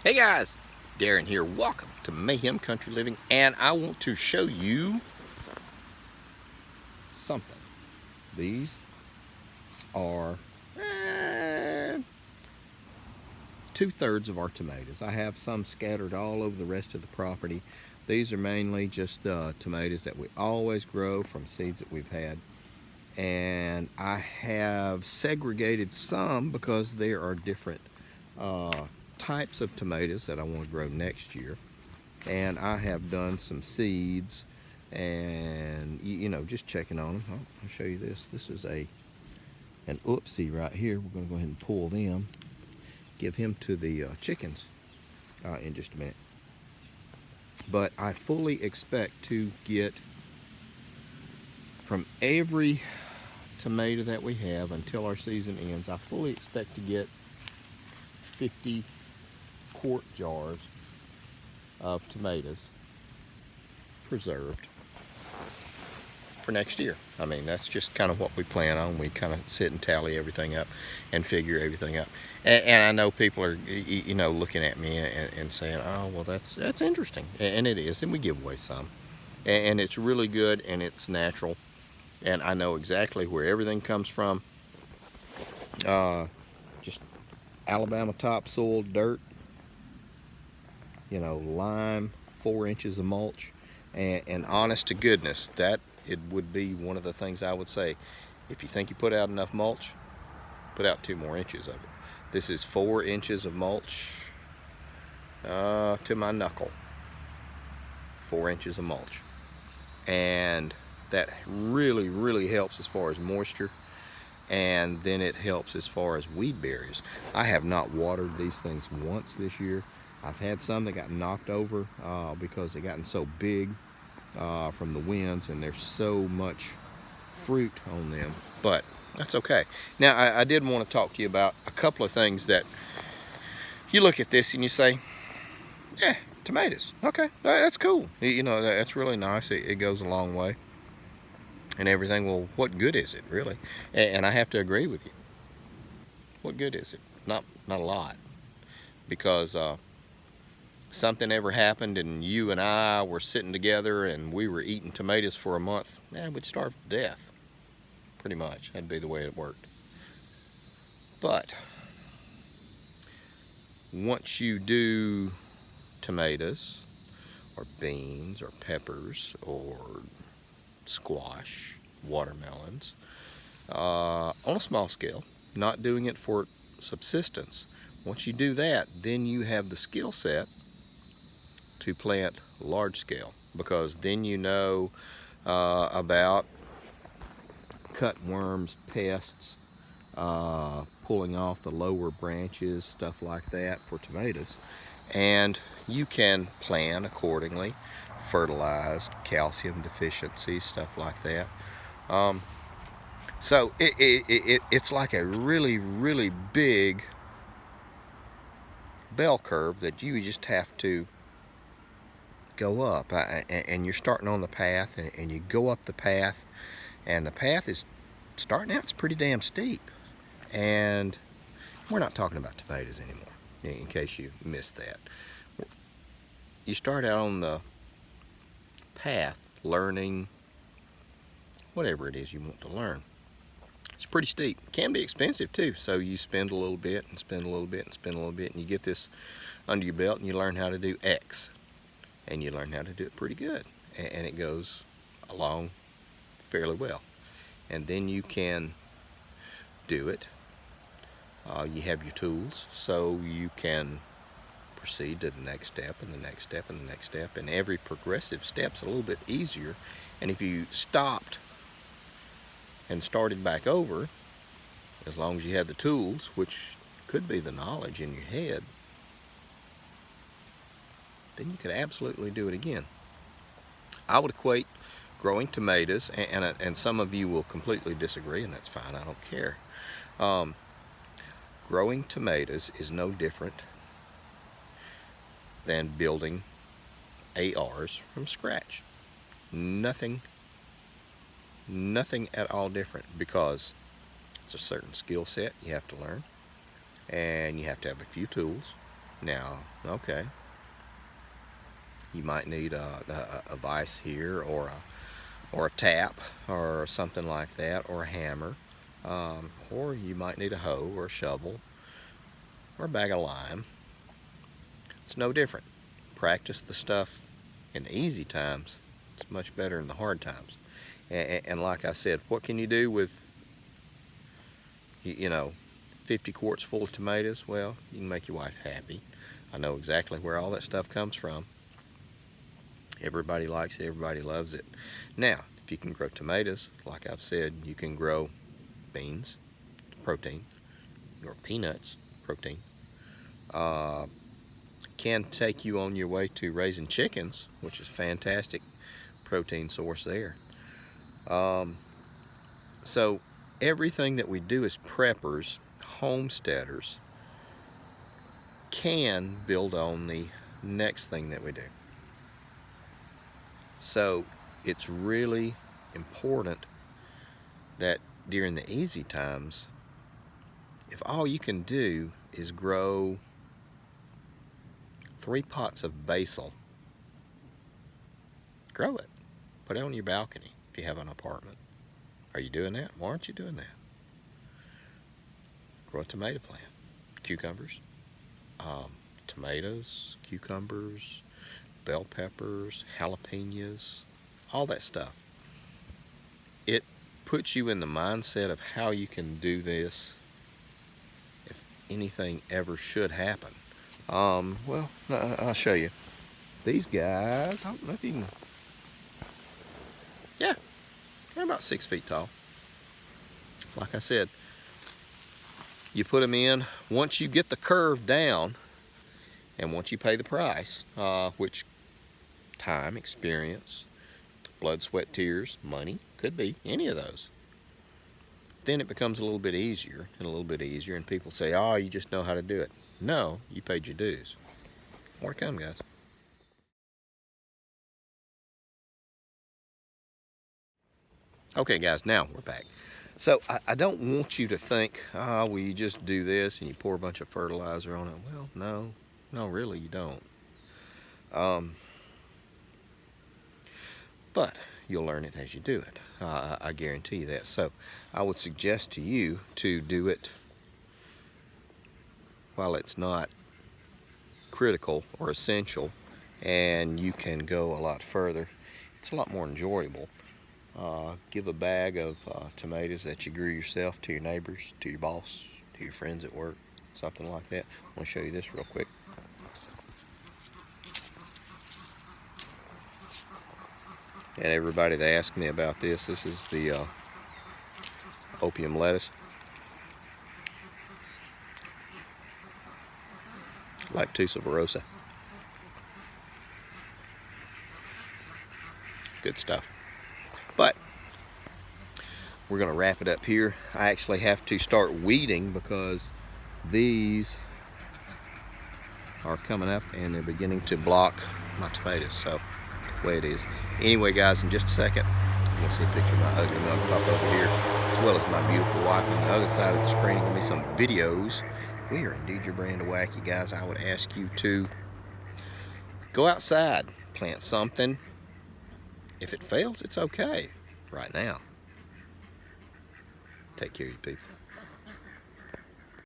Hey guys, Darren here. Welcome to Mayhem Country Living, and I want to show you something. These are 2/3 of our tomatoes. I have some scattered all over the rest of the property. These are mainly just tomatoes that we always grow from seeds that we've had, and I have segregated some because there are different types of tomatoes that I want to grow next year. And I have done some seeds and just checking on them. I'll show you this. This is an oopsie right here. We're going to go ahead and pull them, give him to the chickens in just a minute. But I fully expect to get from every tomato that we have until our season ends, I fully expect to get 50 quart jars of tomatoes preserved for next year. I mean, that's just kind of what we plan on. We kind of sit and tally everything up and figure everything up. And I know people are, looking at me and saying, "Oh, well, that's interesting," and it is. And we give away some, and it's really good and it's natural. And I know exactly where everything comes from. Just Alabama topsoil, dirt, lime, 4 inches of mulch, and honest to goodness, that it would be one of the things I would say. If you think you put out enough mulch, put out 2 more inches of it. This is 4 inches of mulch to my knuckle. 4 inches of mulch, and that really helps as far as moisture, and then it helps as far as weed barriers. I have not watered these things once this year. I've had some that got knocked over because they gotten so big from the winds, and there's so much fruit on them, but that's okay. Now I did want to talk to you about a couple of things that you look at this and you say, yeah, tomatoes, okay, that's cool, that's really nice, it goes a long way and everything. Well, what good is it really? And I have to agree with you. What good is it? Not a lot, because something ever happened and you and I were sitting together and we were eating tomatoes for a month, we'd starve to death. Pretty much, that'd be the way it worked. But once you do tomatoes or beans or peppers or squash, watermelons, on a small scale, not doing it for subsistence, once you do that, then you have the skill set to plant large scale, because then about cutworms, pests, pulling off the lower branches, stuff like that for tomatoes, and you can plan accordingly, fertilized, calcium deficiency, stuff like that. So it's like a really big bell curve that you just have to go up, and you're starting on the path, and you go up the path, and the path is starting out, it's pretty damn steep. And we're not talking about tomatoes anymore, in case you missed that. You start out on the path learning whatever it is you want to learn. It's pretty steep. It can be expensive too, so you spend a little bit and spend a little bit and spend a little bit, and you get this under your belt and you learn how to do X, and you learn how to do it pretty good, and it goes along fairly well. And then you can do it. You have your tools, so you can proceed to the next step and the next step and the next step, and every progressive step's a little bit easier. And if you stopped and started back over, as long as you had the tools, which could be the knowledge in your head, then you could absolutely do it again. I would equate growing tomatoes, and some of you will completely disagree, and that's fine, I don't care. Growing tomatoes is no different than building ARs from scratch. Nothing at all different, because it's a certain skill set you have to learn, and you have to have a few tools, Now, okay, you might need a vise here, or a tap, or something like that, or a hammer, or you might need a hoe or a shovel or a bag of lime. It's no different. Practice the stuff in the easy times. It's much better in the hard times. And like I said, what can you do with, you know, 50 quarts full of tomatoes? Well, you can make your wife happy. I know exactly where all that stuff comes from. Everybody likes it, everybody loves it. Now, if you can grow tomatoes, like I've said, you can grow beans, protein, or peanuts, protein. Can take you on your way to raising chickens, which is a fantastic protein source there. So everything that we do as preppers, homesteaders, can build on the next thing that we do. So it's really important that during the easy times, if all you can do is grow 3 pots of basil, grow it. Put it on your balcony if you have an apartment. Are you doing that? Why aren't you doing that? Grow a tomato plant. Cucumbers, tomatoes, cucumbers, bell peppers, jalapenos, all that stuff. It puts you in the mindset of how you can do this if anything ever should happen. Well, I'll show you. These guys, I don't know if you can, yeah, they're about 6 feet tall. Like I said, you put them in. Once you get the curve down, and once you pay the price, which time, experience, blood, sweat, tears, money, could be any of those, then it becomes a little bit easier and a little bit easier, and people say, oh, you just know how to do it. No, you paid your dues. More to come, guys. Okay, guys, now we're back. So I don't want you to think, oh, well, you just do this and you pour a bunch of fertilizer on it. Well, no, really, you don't. But you'll learn it as you do it. I guarantee you that. So I would suggest to you to do it while it's not critical or essential, and you can go a lot further. It's a lot more enjoyable. Give a bag of tomatoes that you grew yourself to your neighbors, to your boss, to your friends at work, something like that. I want to show you this real quick. And everybody that asked me about this is the opium lettuce. Lactusa virosa. Good stuff. But we're going to wrap it up here. I actually have to start weeding because these are coming up and they're beginning to block my tomatoes. So, the way it is. Anyway, guys, in just a second, you're going to see a picture of my ugly mug pop over here, as well as my beautiful wife. On the other side of the screen, going to be some videos. If we are indeed your brand of wacky, guys, I would ask you to go outside, plant something. If it fails, it's okay. Right now, take care of you people.